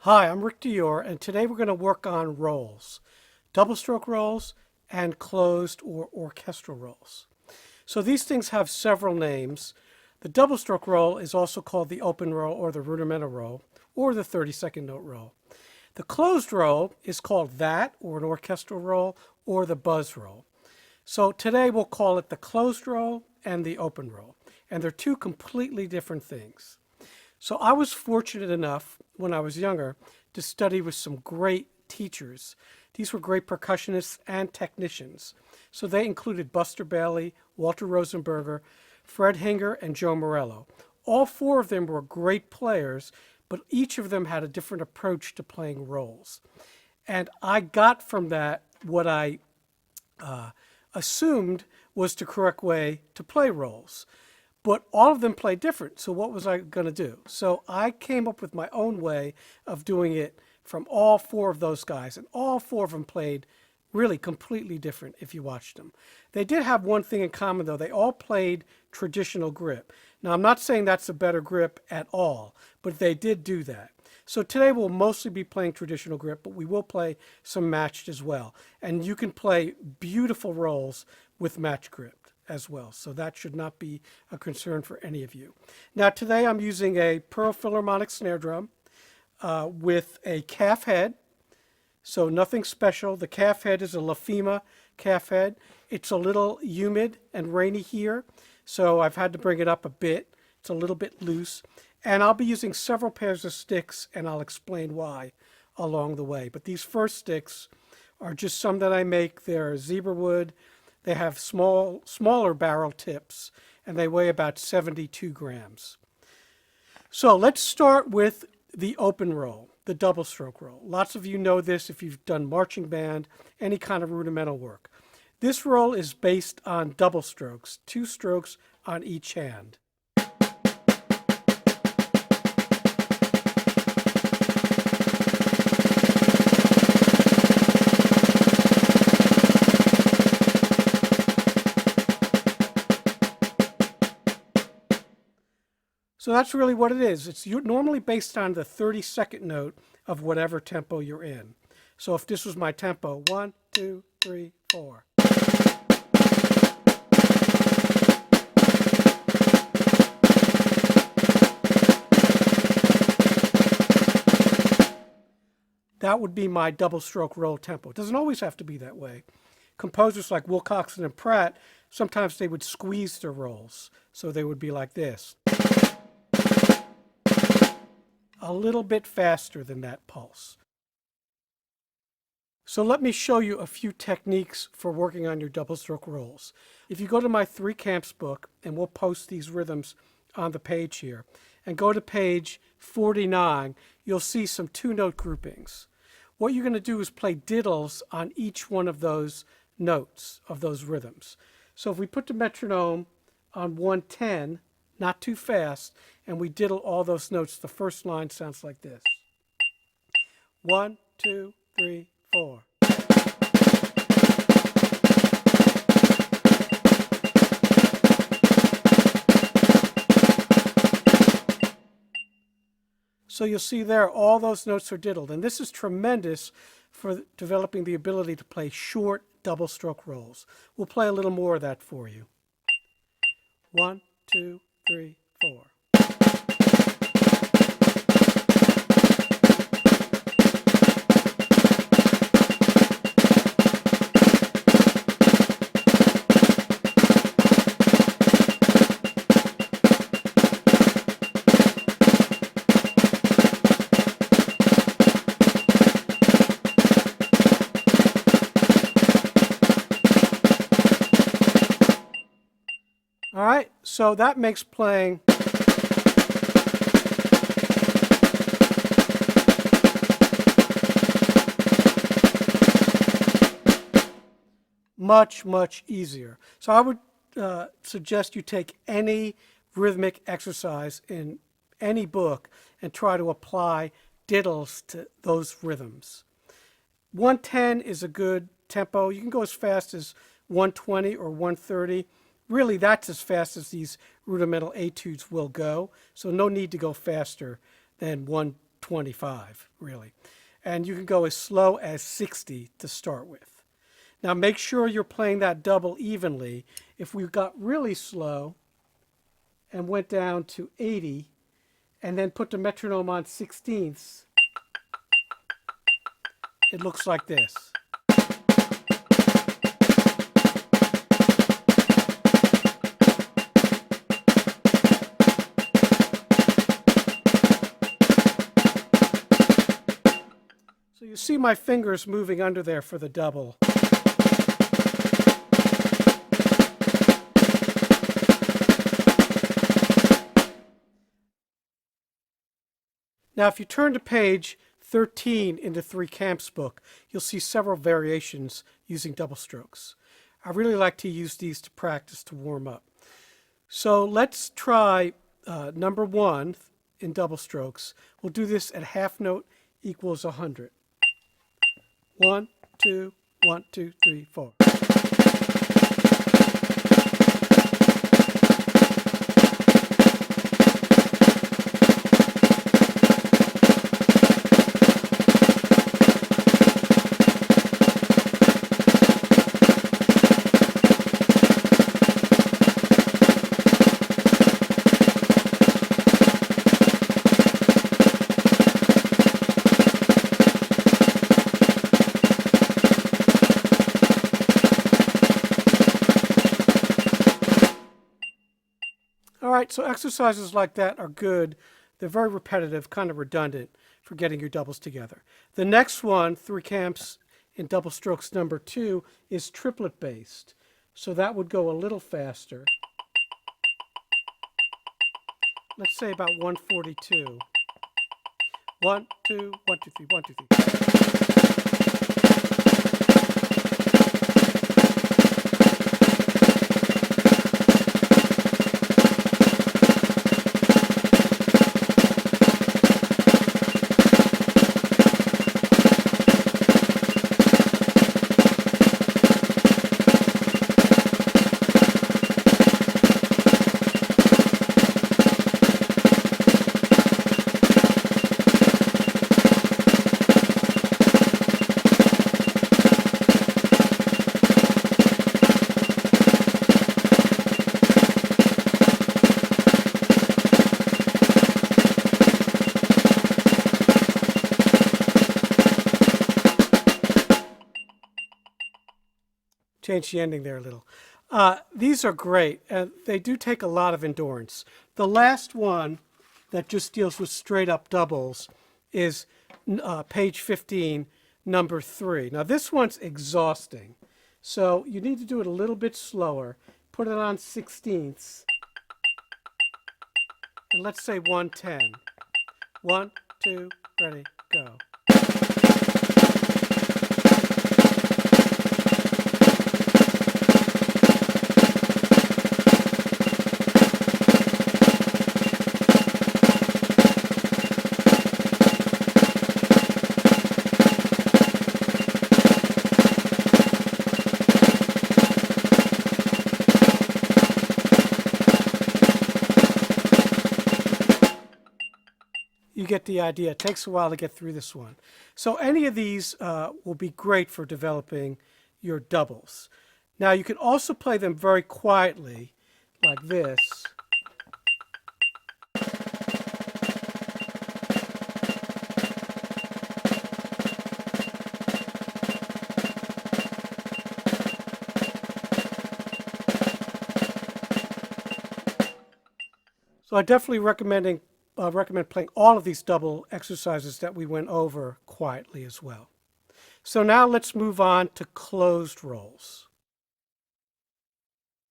Hi, I'm Rick Dior, and today we're going to work on rolls, double stroke rolls and closed or orchestral rolls. So these things have several names. The double stroke roll is also called the open roll or the rudimental roll or the 32nd note roll. The closed roll is called that or an orchestral roll or the buzz roll. So today we'll call it the closed roll and the open roll, and they're two completely different things. So I was fortunate enough when I was younger to study with some great teachers. These were great percussionists and technicians. So they included Buster Bailey, Walter Rosenberger, Fred Hinger, and Joe Morello. All four of them were great players, but each of them had a different approach to playing rolls. And I got from that what I assumed was the correct way to play rolls. But all of them play different, so what was I going to do? So I came up with my own way of doing it from all four of those guys, and all four of them played really completely different if you watched them. They did have one thing in common, though. They all played traditional grip. Now, I'm not saying that's a better grip at all, but they did do that. So today we'll mostly be playing traditional grip, but we will play some matched as well. And you can play beautiful rolls with matched grip as well. So that should not be a concern for any of you. Now today I'm using a Pearl Philharmonic snare drum with a calf head. So nothing special. The calf head is a Lafima calf head. It's a little humid and rainy here, so I've had to bring it up a bit. It's a little bit loose. And I'll be using several pairs of sticks, and I'll explain why along the way. But these first sticks are just some that I make. They're zebra wood. They have smaller barrel tips, and they weigh about 72 grams. So let's start with the open roll, the double stroke roll. Lots of you know this if you've done marching band, any kind of rudimental work. This roll is based on double strokes, 2 strokes on each hand. So that's really what it is. It's normally based on the 32nd note of whatever tempo you're in. So if this was my tempo, 1, 2, 3, 4. That would be my double stroke roll tempo. It doesn't always have to be that way. Composers like Wilcoxon and Pratt, sometimes they would squeeze their rolls. So they would be like this. A little bit faster than that pulse. So let me show you a few techniques for working on your double stroke rolls. If you go to my 3 camps book, and we'll post these rhythms on the page here, and go to page 49, you'll see some 2-note groupings. What you're going to do is play diddles on each one of those notes, of those rhythms. So if we put the metronome on 110, not too fast, and we diddle all those notes, the first line sounds like this. 1, 2, 3, 4. So you'll see there all those notes are diddled, and this is tremendous for developing the ability to play short double stroke rolls. We'll play a little more of that for you. 1, 2, 3, 4. All right, so that makes playing much, much easier. So I would suggest you take any rhythmic exercise in any book and try to apply diddles to those rhythms. 110 is a good tempo. You can go as fast as 120 or 130. Really, that's as fast as these rudimental etudes will go, so no need to go faster than 120 25, really. And you can go as slow as 60 to start with. Now make sure you're playing that double evenly. If we got really slow and went down to 80 and then put the metronome on 16ths, it looks like this. So you see my fingers moving under there for the double. Now if you turn to page 13 in the Three Camps book, you'll see several variations using double strokes. I really like to use these to practice, to warm up. So let's try number 1 in double strokes. We'll do this at half note equals 100. 1, 2, 1, 2, 3, 4. Alright, so exercises like that are good. They're very repetitive, kind of redundant for getting your doubles together. The next one, Three Camps in double strokes number 2, is triplet based. So that would go a little faster. Let's say about 142. 1, 2, 1, 2, 3, 1, 2, 3. Change the ending there a little. These are great, and they do take a lot of endurance. The last one that just deals with straight up doubles is page 15, number 3. Now this one's exhausting, so you need to do it a little bit slower. Put it on 16ths, and let's say 110. 1, 2, ready, go. You get the idea. It takes a while to get through this one. So any of these will be great for developing your doubles. Now you can also play them very quietly, like this. So I definitely recommend playing all of these double exercises that we went over quietly as well. So now let's move on to closed rolls.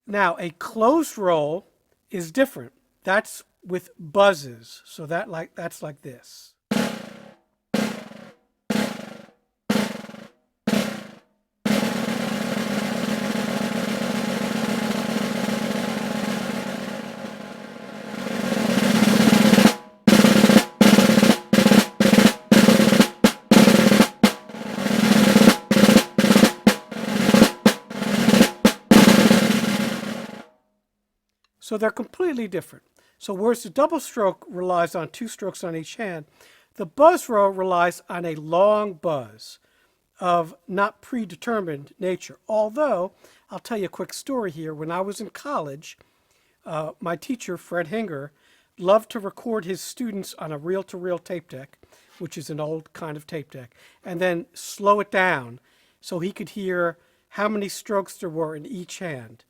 Now a closed roll is different. That's with buzzes. So that's like this. So they're completely different. So whereas the double stroke relies on 2 strokes on each hand, The buzz roll relies on a long buzz of not predetermined nature. Although, I'll tell you a quick story here. When I was in college, my teacher, Fred Hinger, loved to record his students on a reel-to-reel tape deck, which is an old kind of tape deck, and then slow it down so he could hear how many strokes there were in each hand.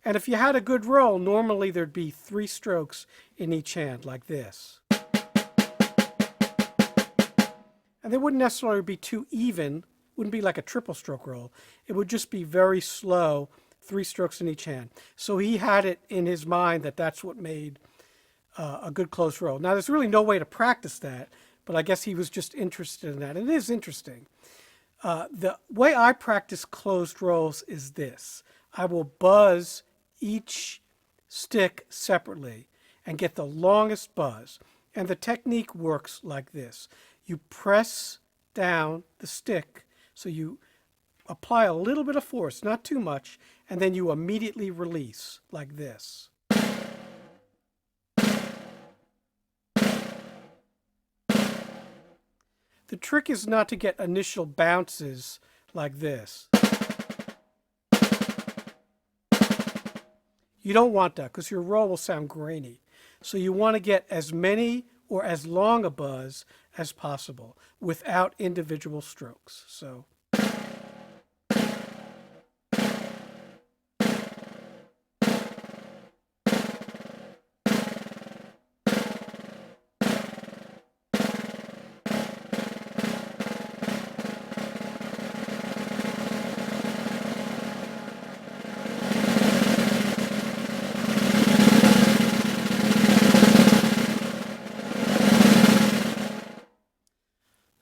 And if you had a good roll, normally there'd be 3 strokes in each hand, like this. And they wouldn't necessarily be too even, wouldn't be like a triple stroke roll. It would just be very slow, 3 strokes in each hand. So he had it in his mind that that's what made a good close roll. Now, there's really no way to practice that, but I guess he was just interested in that. And it is interesting. The way I practice closed rolls is this. I will buzz each stick separately and get the longest buzz. And the technique works like this. You press down the stick, so you apply a little bit of force, not too much, and then you immediately release like this. The trick is not to get initial bounces like this. You don't want that because your roll will sound grainy. So you want to get as many or as long a buzz as possible without individual strokes. So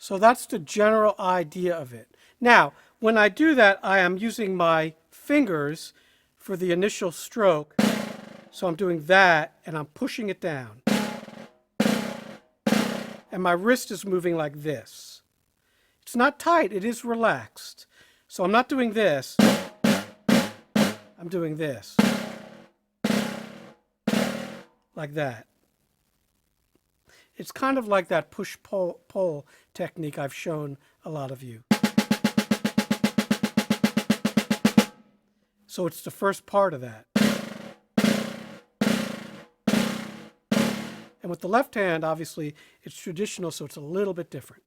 So that's the general idea of it. Now, when I do that, I am using my fingers for the initial stroke. So I'm doing that, and I'm pushing it down. And my wrist is moving like this. It's not tight, it is relaxed. So I'm not doing this. I'm doing this. Like that. It's kind of like that push-pull technique I've shown a lot of you. So it's the first part of that. And with the left hand, obviously, it's traditional, so it's a little bit different.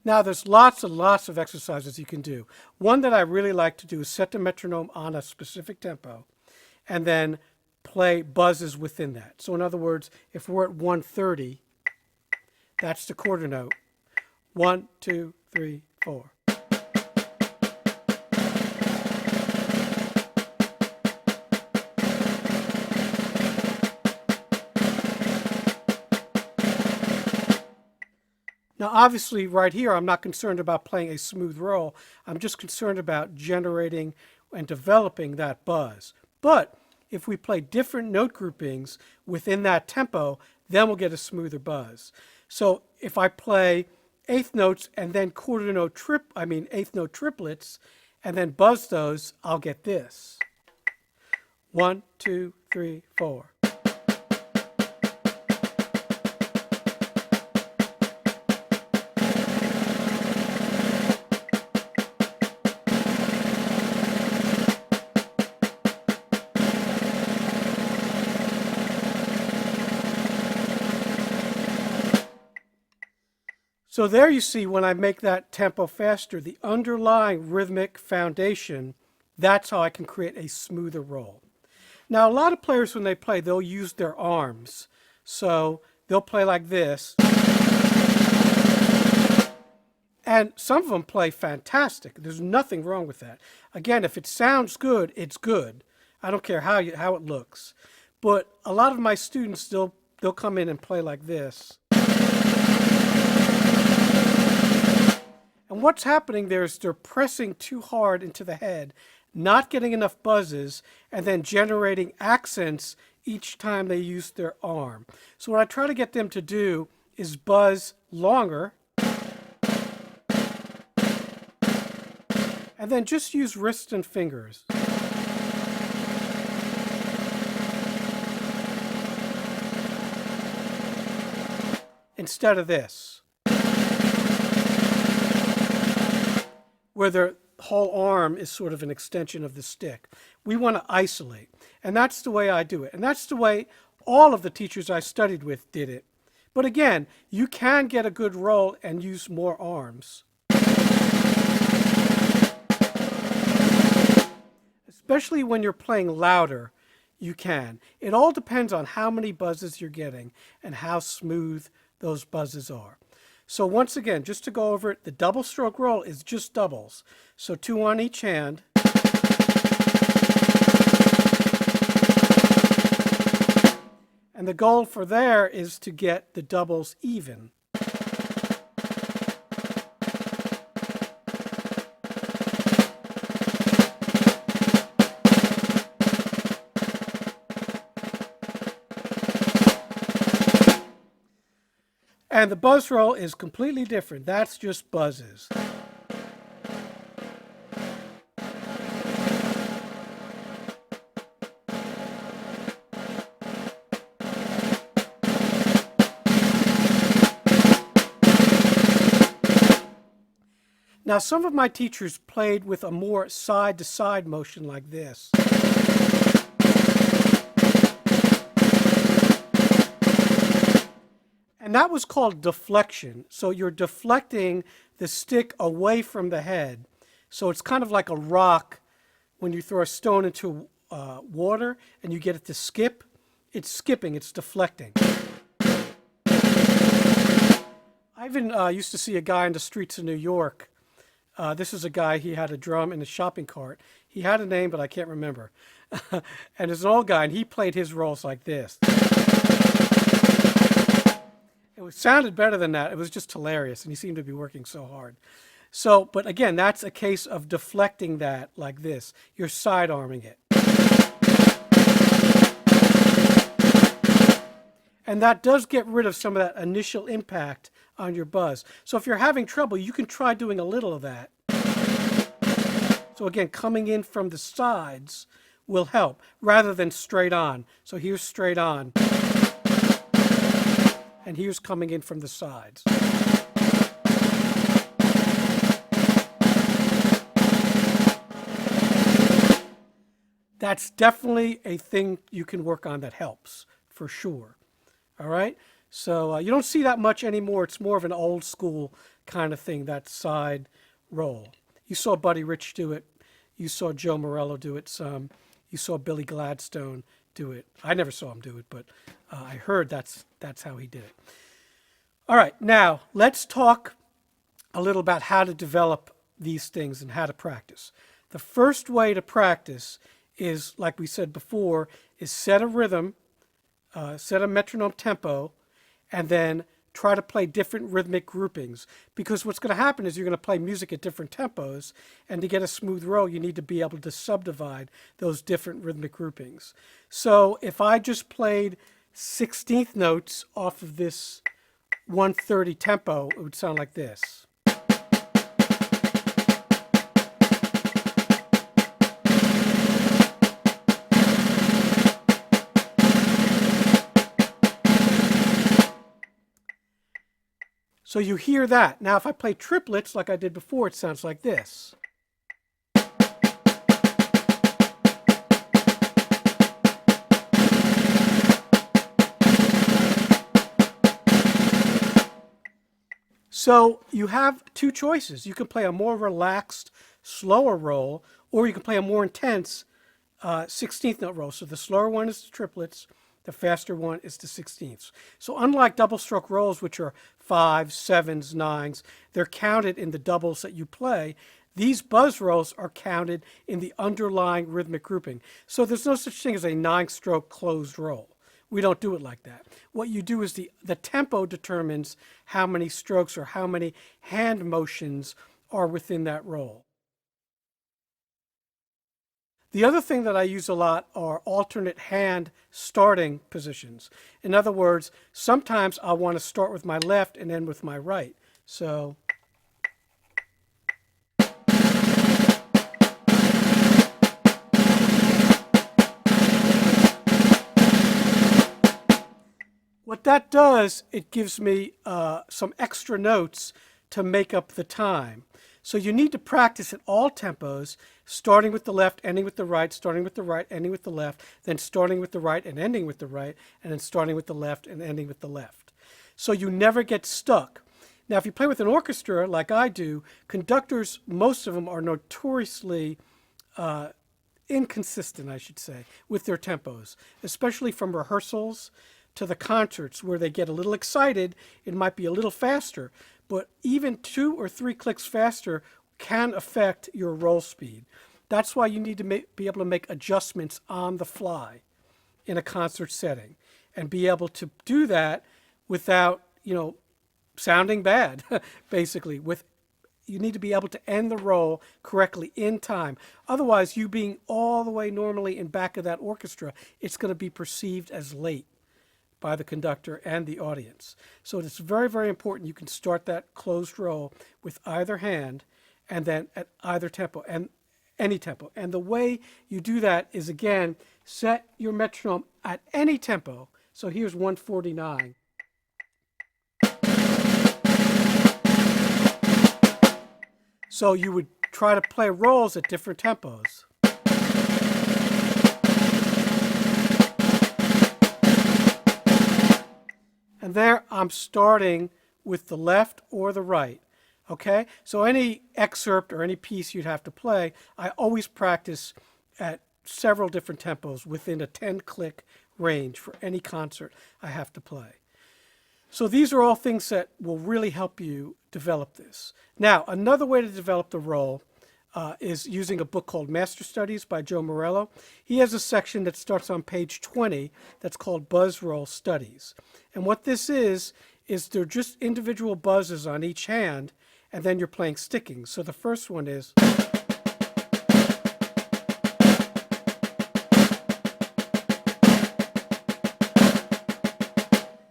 Now, there's lots and lots of exercises you can do. One that I really like to do is set the metronome on a specific tempo and then play buzzes within that. So in other words, if we're at 130, that's the quarter note. 1, 2, 3, 4. Now, obviously, right here, I'm not concerned about playing a smooth roll. I'm just concerned about generating and developing that buzz. But if we play different note groupings within that tempo, then we'll get a smoother buzz. So if I play eighth notes and then eighth note triplets, and then buzz those, I'll get this. 1, 2, 3, 4. So there you see, when I make that tempo faster, the underlying rhythmic foundation, that's how I can create a smoother roll. Now, a lot of players, when they play, they'll use their arms. So they'll play like this. And some of them play fantastic. There's nothing wrong with that. Again, if it sounds good, it's good. I don't care how it looks. But a lot of my students, they'll come in and play like this. And what's happening there is they're pressing too hard into the head, not getting enough buzzes, and then generating accents each time they use their arm. So what I try to get them to do is buzz longer, and then just use wrists and fingers. instead of this, where the whole arm is sort of an extension of the stick. We want to isolate. And that's the way I do it. And that's the way all of the teachers I studied with did it. But again, you can get a good roll and use more arms. Especially when you're playing louder, you can. It all depends on how many buzzes you're getting and how smooth those buzzes are. So once again, just to go over it, the double stroke roll is just doubles. So 2 on each hand. And the goal for there is to get the doubles even. And the buzz roll is completely different. That's just buzzes. Now, some of my teachers played with a more side-to-side motion like this. And that was called deflection. So you're deflecting the stick away from the head. So it's kind of like a rock when you throw a stone into water and you get it to skip. It's skipping, it's deflecting. I even used to see a guy in the streets of New York. This is a guy, he had a drum in a shopping cart. He had a name, but I can't remember. And it's an old guy, and he played his rolls like this. It sounded better than that. It was just hilarious, and he seemed to be working so hard. So, but again, that's a case of deflecting that like this. You're side arming it. And that does get rid of some of that initial impact on your buzz. So if you're having trouble, you can try doing a little of that. So again, coming in from the sides will help rather than straight on. So here's straight on. And here's coming in from the sides. That's definitely a thing you can work on that helps, for sure. All right? So you don't see that much anymore. It's more of an old school kind of thing, that side roll. You saw Buddy Rich do it. You saw Joe Morello do it some. You saw Billy Gladstone do it. I never saw him do it, but I heard that's how he did it. All right, now let's talk a little about how to develop these things and how to practice. The first way to practice is, like we said before, is set a rhythm, set a metronome tempo, and then try to play different rhythmic groupings. Because what's going to happen is you're going to play music at different tempos, and to get a smooth roll, you need to be able to subdivide those different rhythmic groupings. So if I just played 16th notes off of this 130 tempo, it would sound like this. So you hear that. Now if I play triplets like I did before, it sounds like this. So you have two choices. You can play a more relaxed, slower roll, or you can play a more intense 16th note roll. So the slower one is the triplets, the faster one is the 16ths. So unlike double stroke rolls, which are 5s, 7s, 9s, they're counted in the doubles that you play. These buzz rolls are counted in the underlying rhythmic grouping. So there's no such thing as a 9-stroke closed roll. We don't do it like that. What you do is the tempo determines how many strokes or how many hand motions are within that roll. The other thing that I use a lot are alternate hand starting positions. In other words, sometimes I want to start with my left and end with my right. So What that does, it gives me some extra notes to make up the time. So you need to practice at all tempos, starting with the left, ending with the right, starting with the right, ending with the left, then starting with the right and ending with the right, and then starting with the left and ending with the left. So you never get stuck. Now, if you play with an orchestra like I do, conductors, most of them are notoriously inconsistent, I should say, with their tempos, especially from rehearsals to the concerts where they get a little excited. It might be a little faster, but even 2 or 3 clicks faster can affect your roll speed. That's why you need to be able to make adjustments on the fly in a concert setting and be able to do that without, sounding bad, basically. You need to be able to end the roll correctly in time. Otherwise, you being all the way normally in back of that orchestra, it's going to be perceived as late by the conductor and the audience. So it's very, very important you can start that closed roll with either hand and then at either tempo and any tempo. And the way you do that is, again, set your metronome at any tempo. So here's 149. So you would try to play rolls at different tempos. And there I'm starting with the left or the right. Okay? So any excerpt or any piece you'd have to play, I always practice at several different tempos within a 10-click range for any concert I have to play. So these are all things that will really help you develop this. Now, another way to develop the roll is using a book called Master Studies by Joe Morello. He has a section that starts on page 20 that's called Buzz Roll Studies. And what this is they're just individual buzzes on each hand, and then you're playing stickings. So the first one is...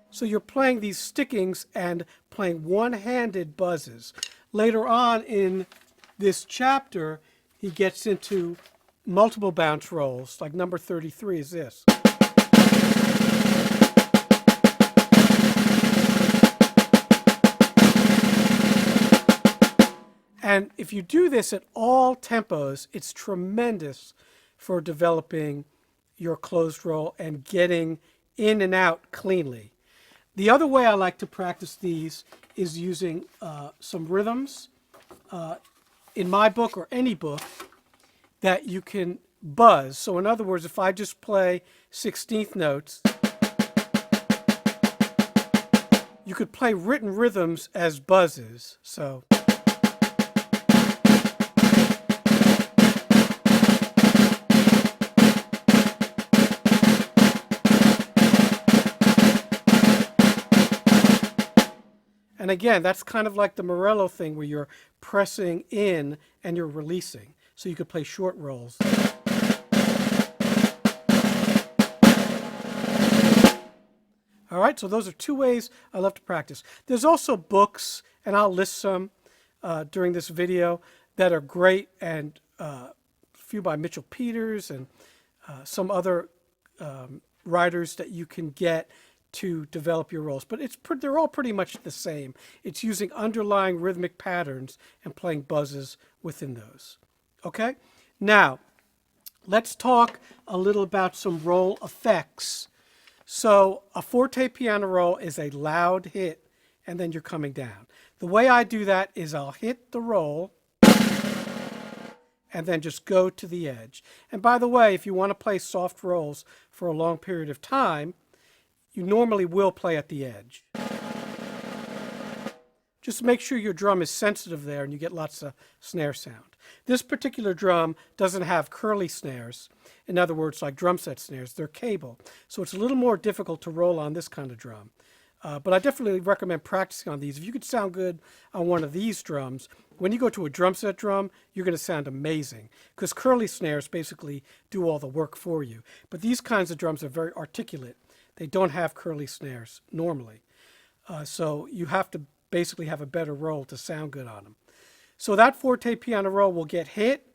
So you're playing these stickings and playing one-handed buzzes. Later on in this chapter, he gets into multiple bounce rolls, like number 33 is this. And if you do this at all tempos, it's tremendous for developing your closed roll and getting in and out cleanly. The other way I like to practice these is using some rhythms in my book or any book that you can buzz. So in other words, if I just play 16th notes, you could play written rhythms as buzzes. So and again, that's kind of like the Morello thing where you're pressing in and you're releasing. So you could play short rolls. All right, so those are 2 ways I love to practice. There's also books, and I'll list some during this video, that are great, and a few by Mitchell Peters and some other writers that you can get to develop your rolls. But they're all pretty much the same. It's using underlying rhythmic patterns and playing buzzes within those. Okay? Now, let's talk a little about some roll effects. So a forte piano roll is a loud hit, and then you're coming down. The way I do that is I'll hit the roll and then just go to the edge. And by the way, if you want to play soft rolls for a long period of time, you normally will play at the edge. Just make sure your drum is sensitive there and you get lots of snare sound. This particular drum doesn't have curly snares. In other words, like drum set snares, they're cable. So it's a little more difficult to roll on this kind of drum. But I definitely recommend practicing on these. If you could sound good on one of these drums, when you go to a drum set drum, you're going to sound amazing, because curly snares basically do all the work for you. But these kinds of drums are very articulate. They don't have curly snares normally. So you have to basically have a better roll to sound good on them. So that forte piano roll will get hit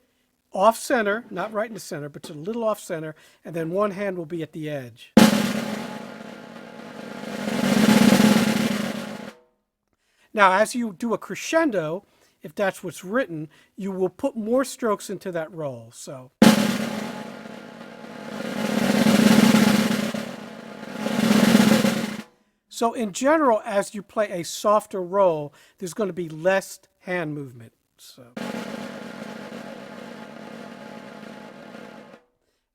off center, not right in the center, but just a little off center, and then one hand will be at the edge. Now, as you do a crescendo, if that's what's written, you will put more strokes into that roll. So in general, as you play a softer roll, there's going to be less hand movement.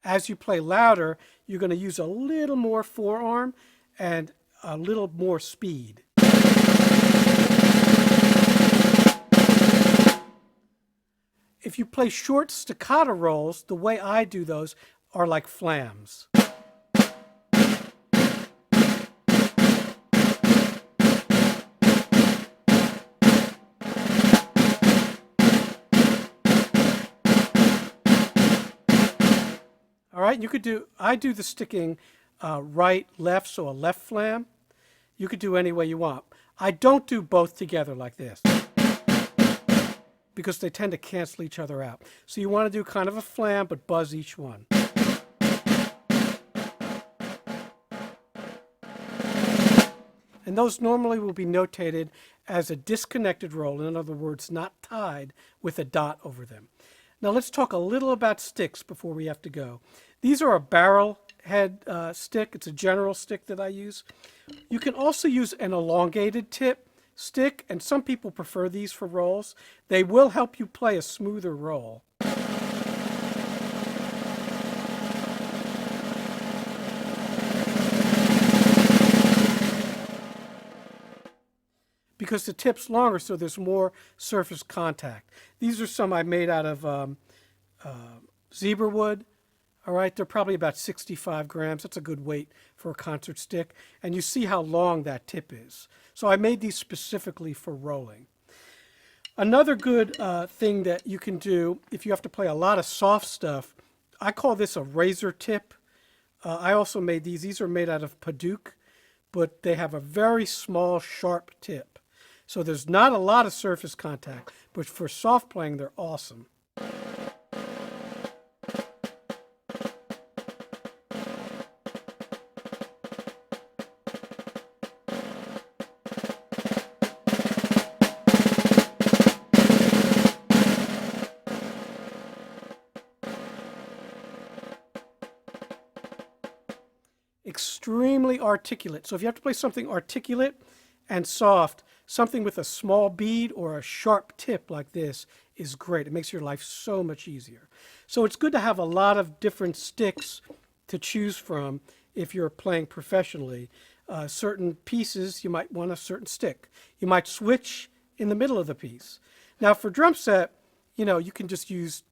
As you play louder, you're going to use a little more forearm and a little more speed. If you play short staccato rolls, the way I do those are like flams. All right, I do the sticking right, left, so a left flam. You could do any way you want. I don't do both together like this because they tend to cancel each other out. So you want to do kind of a flam, but buzz each one. And those normally will be notated as a disconnected roll, in other words, not tied with a dot over them. Now let's talk a little about sticks before we have to go. These are a barrel head stick. It's a general stick that I use. You can also use an elongated tip stick, and some people prefer these for rolls. They will help you play a smoother roll. Because the tip's longer, so there's more surface contact. These are some I made out of zebra wood. All right, they're probably about 65 grams. That's a good weight for a concert stick. And you see how long that tip is. So I made these specifically for rolling. Another good thing that you can do if you have to play a lot of soft stuff, I call this a razor tip. I also made these. These are made out of Paduke, but they have a very small, sharp tip. So there's not a lot of surface contact, but for soft playing, they're awesome. Extremely articulate. So if you have to play something articulate and soft, something with a small bead or a sharp tip like this is great. It makes your life so much easier. So it's good to have a lot of different sticks to choose from if you're playing professionally. Certain pieces, you might want a certain stick. You might switch in the middle of the piece. Now for drum set, you can just use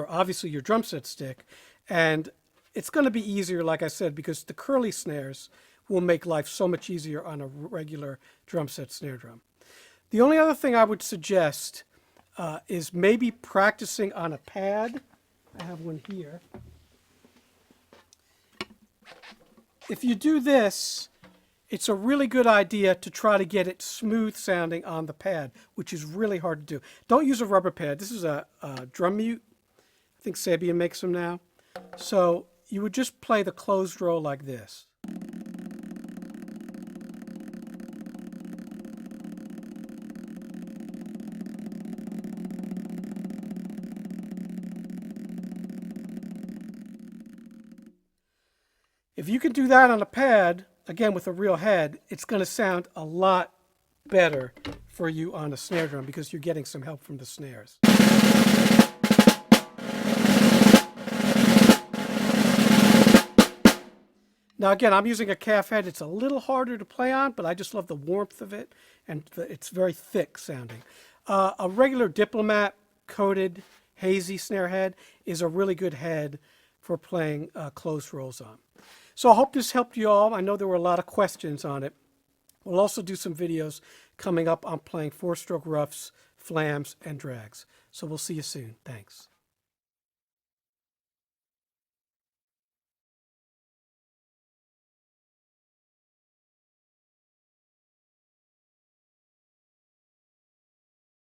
obviously your drum set stick, and it's going to be easier, like I said, because the curly snares will make life so much easier on a regular drum set snare drum. The only other thing I would suggest is maybe practicing on a pad. I have one here. If you do this, it's a really good idea to try to get it smooth sounding on the pad, which is really hard to do. Don't use a rubber pad. This is a drum mute. I think Sabian makes them now. So you would just play the closed roll like this. If you can do that on a pad, again with a real head, it's going to sound a lot better for you on a snare drum because you're getting some help from the snares. Now again, I'm using a calf head. It's a little harder to play on, but I just love the warmth of it, and it's very thick sounding. A regular Diplomat coated hazy snare head is a really good head for playing closed rolls on. So I hope this helped you all. I know there were a lot of questions on it. We'll also do some videos coming up on playing 4-stroke Ruffs, flams, and drags. So we'll see you soon. Thanks.